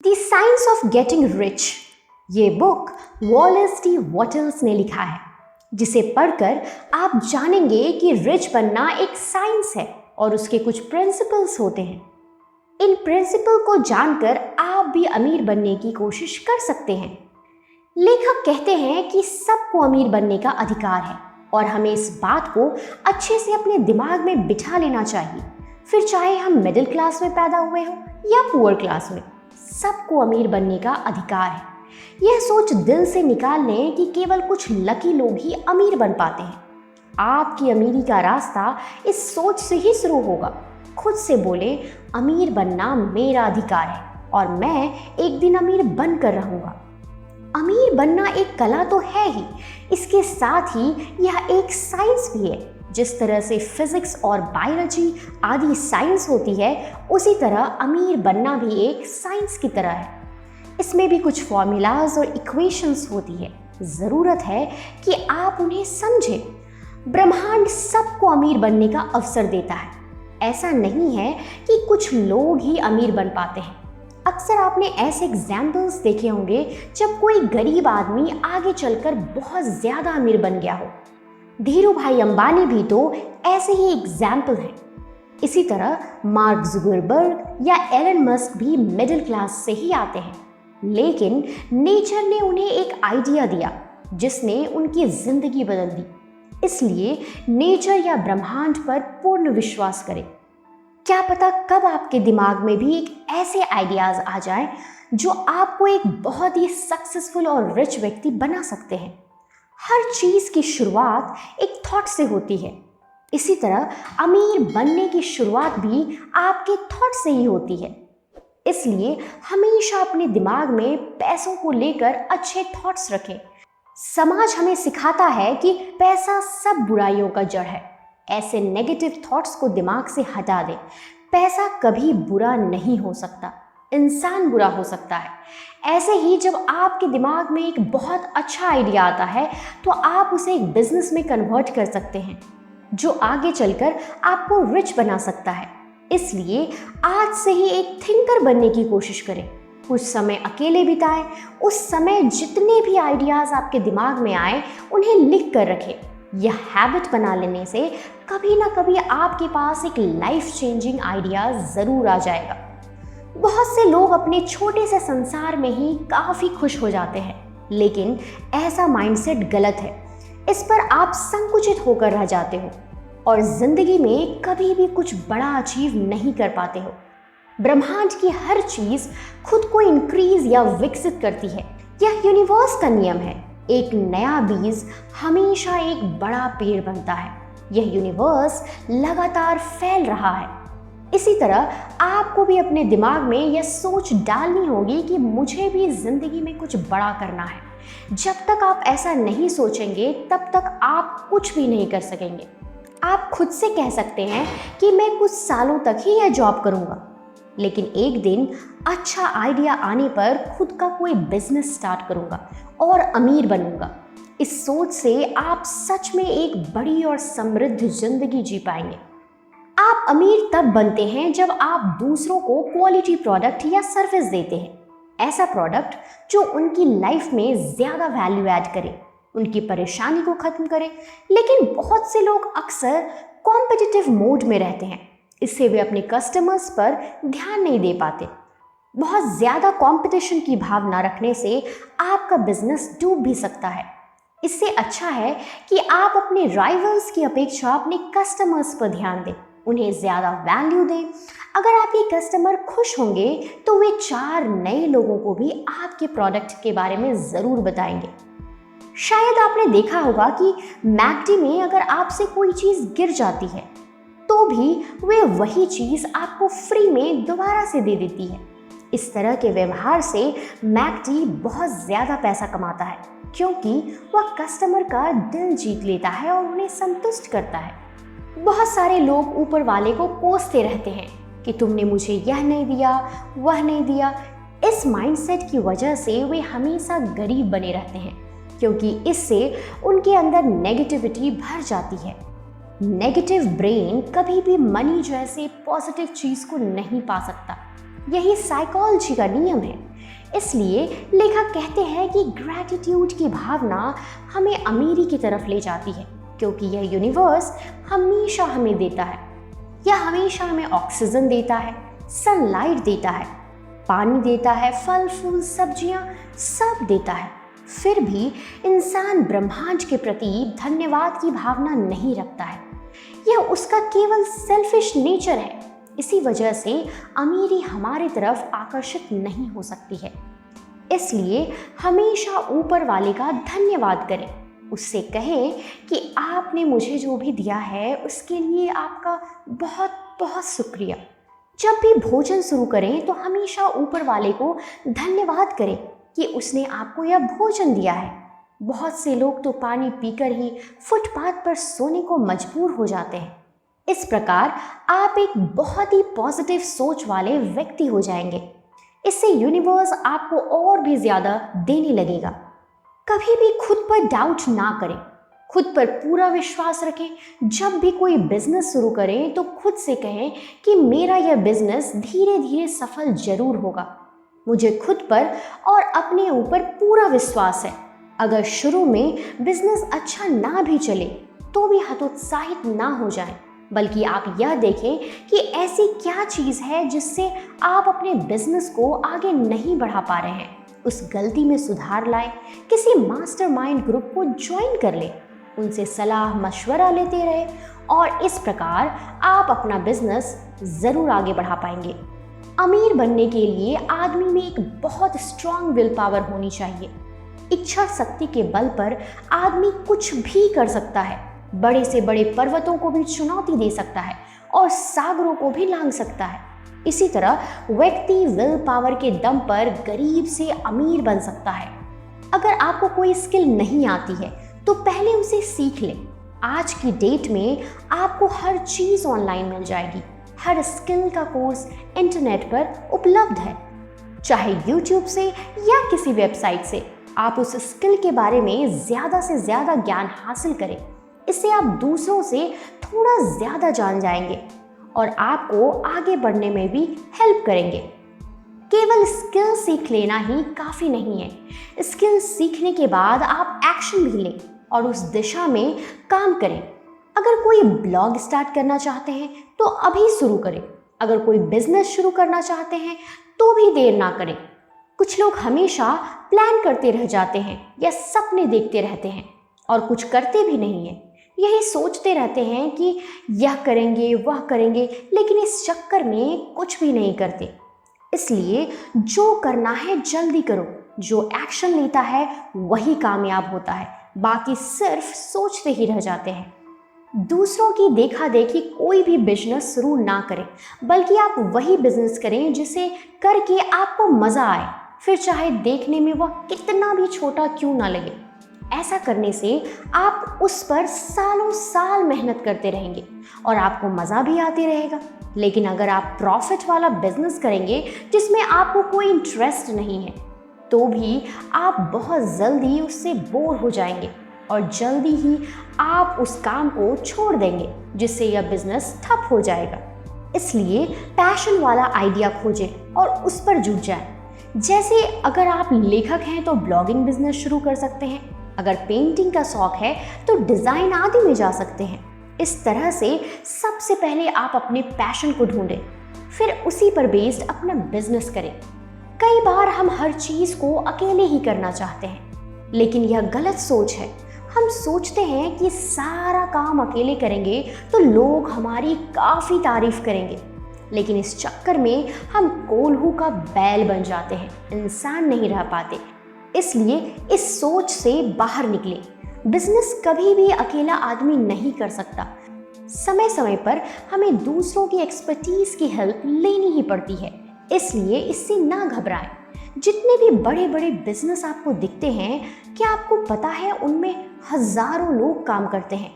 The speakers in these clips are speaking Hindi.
The science of getting rich, ये बुक वॉलेस डी वॉटल्स ने लिखा है, जिसे पढ़कर आप जानेंगे कि रिच बनना एक साइंस है और उसके कुछ प्रिंसिपल्स होते हैं। इन प्रिंसिपल को जानकर आप भी अमीर बनने की कोशिश कर सकते हैं। लेखक कहते हैं कि सबको अमीर बनने का अधिकार है और हमें इस बात को अच्छे से अपने दिमाग में बिठा लेना चाहिए, फिर चाहे हम मिडिल क्लास में पैदा हुए हों या पुअर क्लास में, सबको अमीर बनने का अधिकार है। यह सोच दिल से निकाल लें कि केवल कुछ लकी लोग ही अमीर बन पाते हैं। आपकी अमीरी का रास्ता इस सोच से ही शुरू होगा। खुद से बोले, अमीर बनना मेरा अधिकार है और मैं एक दिन अमीर बनकर रहूंगा। अमीर बनना एक कला तो है ही, इसके साथ ही यह एक साइंस भी है। जिस तरह से फिजिक्स और बायोलॉजी आदि साइंस होती है, उसी तरह अमीर बनना भी एक साइंस की तरह है। इसमें भी कुछ फॉर्मूलाज और इक्वेशंस होती है। ज़रूरत है कि आप उन्हें समझें। ब्रह्मांड सबको अमीर बनने का अवसर देता है। ऐसा नहीं है कि कुछ लोग ही अमीर बन पाते हैं। अक्सर आपने ऐसे एग्जाम्पल्स देखे होंगे जब कोई गरीब आदमी आगे चलकर बहुत ज़्यादा अमीर बन गया हो। धीरू भाई अंबानी भी तो ऐसे ही एग्जाम्पल हैं। इसी तरह मार्क जुकरबर्ग या एलन मस्क भी मिडिल क्लास से ही आते हैं, लेकिन नेचर ने उन्हें एक आइडिया दिया जिसने उनकी जिंदगी बदल दी। इसलिए नेचर या ब्रह्मांड पर पूर्ण विश्वास करें। क्या पता कब आपके दिमाग में भी एक ऐसे आइडियाज आ जाएं जो आपको एक बहुत ही सक्सेसफुल और रिच व्यक्ति बना सकते हैं। हर चीज की शुरुआत एक थॉट से होती है। इसी तरह अमीर बनने की शुरुआत भी आपके थॉट से ही होती है। इसलिए हमेशा अपने दिमाग में पैसों को लेकर अच्छे थॉट्स रखें। समाज हमें सिखाता है कि पैसा सब बुराइयों का जड़ है। ऐसे नेगेटिव थॉट्स को दिमाग से हटा दें। पैसा कभी बुरा नहीं हो सकता, इंसान बुरा हो सकता है। ऐसे ही जब आपके दिमाग में एक बहुत अच्छा आइडिया आता है तो आप उसे एक बिजनेस में कन्वर्ट कर सकते हैं जो आगे चलकर आपको रिच बना सकता है। इसलिए आज से ही एक थिंकर बनने की कोशिश करें। कुछ समय अकेले बिताएं। उस समय जितने भी आइडियाज आपके दिमाग में आए उन्हें लिख कर रखें। यह हैबिट बना लेने से कभी ना कभी आपके पास एक लाइफ चेंजिंग आइडिया जरूर आ जाएगा। बहुत से लोग अपने छोटे से संसार में ही काफी खुश हो जाते हैं, लेकिन ऐसा माइंडसेट गलत है। इस पर आप संकुचित होकर रह जाते हो और जिंदगी में कभी भी कुछ बड़ा अचीव नहीं कर पाते हो। ब्रह्मांड की हर चीज खुद को इंक्रीज या विकसित करती है। यह यूनिवर्स का नियम है। एक नया बीज हमेशा एक बड़ा पेड़ बनता है। यह यूनिवर्स लगातार फैल रहा है। इसी तरह आपको भी अपने दिमाग में यह सोच डालनी होगी कि मुझे भी जिंदगी में कुछ बड़ा करना है। जब तक आप ऐसा नहीं सोचेंगे तब तक आप कुछ भी नहीं कर सकेंगे। आप खुद से कह सकते हैं कि मैं कुछ सालों तक ही यह जॉब करूंगा, लेकिन एक दिन अच्छा आइडिया आने पर खुद का कोई बिजनेस स्टार्ट करूंगा और अमीर बनूंगा। इस सोच से आप सच में एक बड़ी और समृद्ध जिंदगी जी पाएंगे। आप अमीर तब बनते हैं जब आप दूसरों को क्वालिटी प्रोडक्ट या सर्विस देते हैं। ऐसा प्रोडक्ट जो उनकी लाइफ में ज्यादा वैल्यू ऐड करे, उनकी परेशानी को खत्म करे। लेकिन बहुत से लोग अक्सर कॉम्पिटिटिव मोड में रहते हैं। इससे वे अपने कस्टमर्स पर ध्यान नहीं दे पाते। बहुत ज्यादा कंपटीशन की भावना रखने से आपका बिजनेस डूब भी सकता है। इससे अच्छा है कि आप अपने राइवल्स की अपेक्षा अपने कस्टमर्स पर ध्यान दें, उन्हें ज्यादा वैल्यू दें। अगर आपके कस्टमर खुश होंगे तो वे 4 नए लोगों को भी आपके प्रोडक्ट के बारे में जरूर बताएंगे। शायद आपने देखा होगा कि मैकडी में अगर आपसे कोई चीज गिर जाती है तो भी वे वही चीज आपको फ्री में दोबारा से दे देती है। इस तरह के व्यवहार से मैकडी बहुत ज्यादा पैसा कमाता है, क्योंकि वह कस्टमर का दिल जीत लेता है और उन्हें संतुष्ट करता है। बहुत सारे लोग ऊपर वाले को कोसते रहते हैं कि तुमने मुझे यह नहीं दिया, वह नहीं दिया। इस माइंडसेट की वजह से वे हमेशा गरीब बने रहते हैं, क्योंकि इससे उनके अंदर नेगेटिविटी भर जाती है। नेगेटिव ब्रेन कभी भी मनी जैसे पॉजिटिव चीज को नहीं पा सकता। यही साइकोलॉजी का नियम है। इसलिए लेखक कहते हैं कि ग्रैटिट्यूड की भावना हमें अमीरी की तरफ ले जाती है, क्योंकि यह यूनिवर्स हमेशा हमें देता है। यह हमेशा हमें ऑक्सीजन देता है, सनलाइट देता है, पानी देता है, फल फूल सब्जियां सब देता है। फिर भी इंसान ब्रह्मांड के प्रति धन्यवाद की भावना नहीं रखता है। यह उसका केवल सेल्फिश नेचर है। इसी वजह से अमीरी हमारी तरफ आकर्षित नहीं हो सकती है। इसलिए हमेशा ऊपर वाले का धन्यवाद करें। उससे कहें कि आपने मुझे जो भी दिया है उसके लिए आपका बहुत बहुत शुक्रिया। जब भी भोजन शुरू करें तो हमेशा ऊपर वाले को धन्यवाद करें कि उसने आपको यह भोजन दिया है। बहुत से लोग तो पानी पीकर ही फुटपाथ पर सोने को मजबूर हो जाते हैं। इस प्रकार आप एक बहुत ही पॉजिटिव सोच वाले व्यक्ति हो जाएंगे। इससे यूनिवर्स आपको और भी ज्यादा देने लगेगा। कभी भी खुद पर डाउट ना करें, खुद पर पूरा विश्वास रखें। जब भी कोई बिजनेस शुरू करें तो खुद से कहें कि मेरा यह बिजनेस धीरे धीरे सफल जरूर होगा। मुझे खुद पर और अपने ऊपर पूरा विश्वास है। अगर शुरू में बिजनेस अच्छा ना भी चले तो भी हतोत्साहित ना हो जाएं, बल्कि आप यह देखें कि ऐसी क्या चीज़ है जिससे आप अपने बिजनेस को आगे नहीं बढ़ा पा रहे हैं। उस गलती में सुधार लाएं, किसी मास्टरमाइंड ग्रुप को ज्वाइन कर लें, उनसे सलाह मशवरा लेते रहे और इस प्रकार आप अपना बिजनेस ज़रूर आगे बढ़ा पाएंगे। अमीर बनने के लिए आदमी में एक बहुत स्ट्रांग विल पावर होनी चाहिए। इच्छा शक्ति के बल पर आदमी कुछ भी कर सकता है। बड़े से बड़े पर्वतों को भी चुनौती दे सकता है और सागरों को भी लांघ सकता है। इसी तरह व्यक्ति विल पावर के दम पर गरीब से अमीर बन सकता है। अगर आपको कोई स्किल नहीं आती है तो पहले उसे सीख लें। आज की डेट में आपको हर चीज़ ऑनलाइन मिल जाएगी। हर स्किल का कोर्स इंटरनेट पर उपलब्ध है, चाहे यूट्यूब से या किसी वेबसाइट से। आप उस स्किल के बारे में ज़्यादा से ज़्यादा ज्ञान हासिल करें। इससे आप दूसरों से थोड़ा ज़्यादा जान जाएंगे और आपको आगे बढ़ने में भी हेल्प करेंगे। केवल स्किल सीख लेना ही काफ़ी नहीं है। स्किल सीखने के बाद आप एक्शन भी लें और उस दिशा में काम करें। अगर कोई ब्लॉग स्टार्ट करना चाहते हैं तो अभी शुरू करें। अगर कोई बिजनेस शुरू करना चाहते हैं तो भी देर ना करें। कुछ लोग हमेशा प्लान करते रह जाते हैं या सपने देखते रहते हैं और कुछ करते भी नहीं हैं। यही सोचते रहते हैं कि यह करेंगे वह करेंगे, लेकिन इस चक्कर में कुछ भी नहीं करते। इसलिए जो करना है जल्दी करो। जो एक्शन लेता है वही कामयाब होता है, बाकी सिर्फ सोचते ही रह जाते हैं। दूसरों की देखा देखी कोई भी बिजनेस शुरू ना करें, बल्कि आप वही बिजनेस करें जिसे करके आपको मज़ा आए, फिर चाहे देखने में वह कितना भी छोटा क्यों ना लगे। ऐसा करने से आप उस पर सालों साल मेहनत करते रहेंगे और आपको मज़ा भी आते रहेगा। लेकिन अगर आप प्रॉफिट वाला बिजनेस करेंगे जिसमें आपको कोई इंटरेस्ट नहीं है तो भी आप बहुत जल्दी उससे बोर हो जाएंगे और जल्दी ही आप उस काम को छोड़ देंगे, जिससे यह बिजनेस ठप हो जाएगा। इसलिए पैशन वाला आइडिया खोजें और उस पर जुट जाएं। जैसे अगर आप लेखक हैं तो ब्लॉगिंग बिजनेस शुरू कर सकते हैं। अगर पेंटिंग का शौक है तो डिज़ाइन आदि में जा सकते हैं। इस तरह से सबसे पहले आप अपने पैशन को ढूंढें, फिर उसी पर बेस्ड अपना बिजनेस करें। कई बार हम हर चीज़ को अकेले ही करना चाहते हैं, लेकिन यह गलत सोच है। हम सोचते हैं कि सारा काम अकेले करेंगे तो लोग हमारी काफ़ी तारीफ करेंगे, लेकिन इस चक्कर में हम कोल्हू का बैल बन जाते हैं, इंसान नहीं रह पाते। इसलिए इस सोच से बाहर निकलें। बिजनेस कभी भी अकेला आदमी नहीं कर सकता। समय समय पर हमें दूसरों की एक्सपर्टीज की हेल्प लेनी ही पड़ती है, इसलिए इससे ना घबराएं। जितने भी बड़े बड़े बिजनेस आपको दिखते हैं, क्या आपको पता है उनमें हजारों लोग काम करते हैं।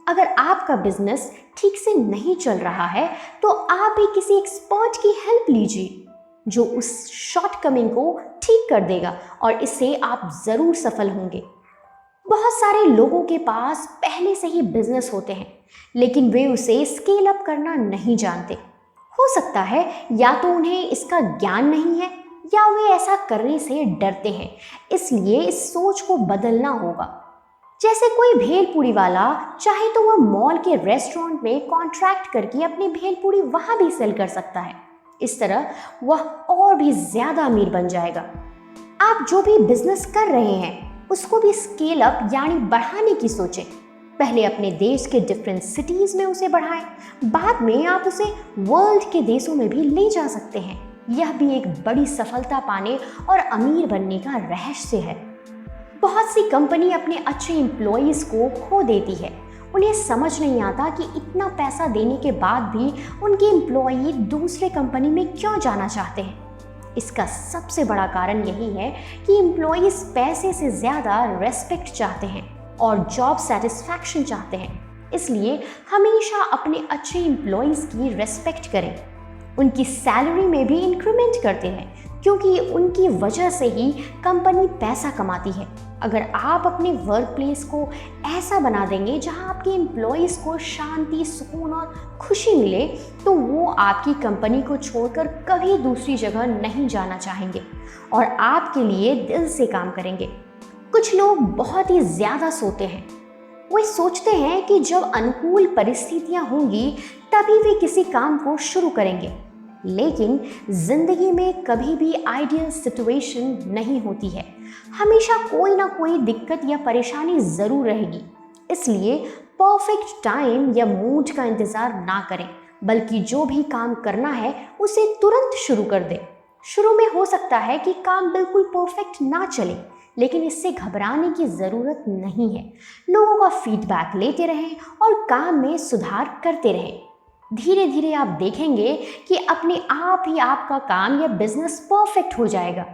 अगर आपका बिजनेस ठीक से नहीं चल रहा है तो आप भी किसी एक्सपर्ट की हेल्प लीजिए जो उस शॉर्टकमिंग को ठीक कर देगा और इससे आप ज़रूर सफल होंगे। बहुत सारे लोगों के पास पहले से ही बिजनेस होते हैं, लेकिन वे उसे स्केल अप करना नहीं जानते। हो सकता है या तो उन्हें इसका ज्ञान नहीं है या वे ऐसा करने से डरते हैं। इसलिए इस सोच को बदलना होगा। जैसे कोई भेलपूरी वाला चाहे तो वह मॉल के रेस्टोरेंट में कॉन्ट्रैक्ट करके अपनी भेलपूरी वहां भी सेल कर सकता है। इस तरह वह और भी ज्यादा अमीर बन जाएगा। आप जो भी बिजनेस कर रहे हैं उसको भी स्केल अप यानी बढ़ाने की सोचें। पहले अपने देश के डिफरेंट सिटीज में उसे बढ़ाएं, बाद में आप उसे वर्ल्ड के देशों में भी ले जा सकते हैं। यह भी एक बड़ी सफलता पाने और अमीर बनने का रहस्य है। बहुत सी कंपनी अपने अच्छे एम्प्लॉयज को खो देती है। उन्हें समझ नहीं आता कि इतना पैसा देने के बाद भी उनके एम्प्लॉय दूसरे कंपनी में क्यों जाना चाहते हैं। इसका सबसे बड़ा कारण यही है कि एम्प्लॉयज पैसे से ज़्यादा रेस्पेक्ट चाहते हैं और जॉब सेटिस्फैक्शन चाहते हैं। इसलिए हमेशा अपने अच्छे एम्प्लॉयज की रेस्पेक्ट करें, उनकी सैलरी में भी इंक्रीमेंट करते हैं, क्योंकि उनकी वजह से ही कंपनी पैसा कमाती है। अगर आप अपने वर्क प्लेस को ऐसा बना देंगे जहां आपके एम्प्लॉयज़ को शांति, सुकून और खुशी मिले, तो वो आपकी कंपनी को छोड़कर कभी दूसरी जगह नहीं जाना चाहेंगे और आपके लिए दिल से काम करेंगे। कुछ लोग बहुत ही ज़्यादा सोते हैं। वे सोचते हैं कि जब अनुकूल परिस्थितियां होंगी तभी वे किसी काम को शुरू करेंगे, लेकिन जिंदगी में कभी भी आइडियल सिचुएशन नहीं होती है। हमेशा कोई ना कोई दिक्कत या परेशानी ज़रूर रहेगी। इसलिए परफेक्ट टाइम या मूड का इंतज़ार ना करें, बल्कि जो भी काम करना है उसे तुरंत शुरू कर दें। शुरू में हो सकता है कि काम बिल्कुल परफेक्ट ना चले, लेकिन इससे घबराने की ज़रूरत नहीं है। लोगों का फीडबैक लेते रहें और काम में सुधार करते रहें। धीरे धीरे आप देखेंगे कि अपने आप ही आपका काम या बिजनेस परफेक्ट हो जाएगा।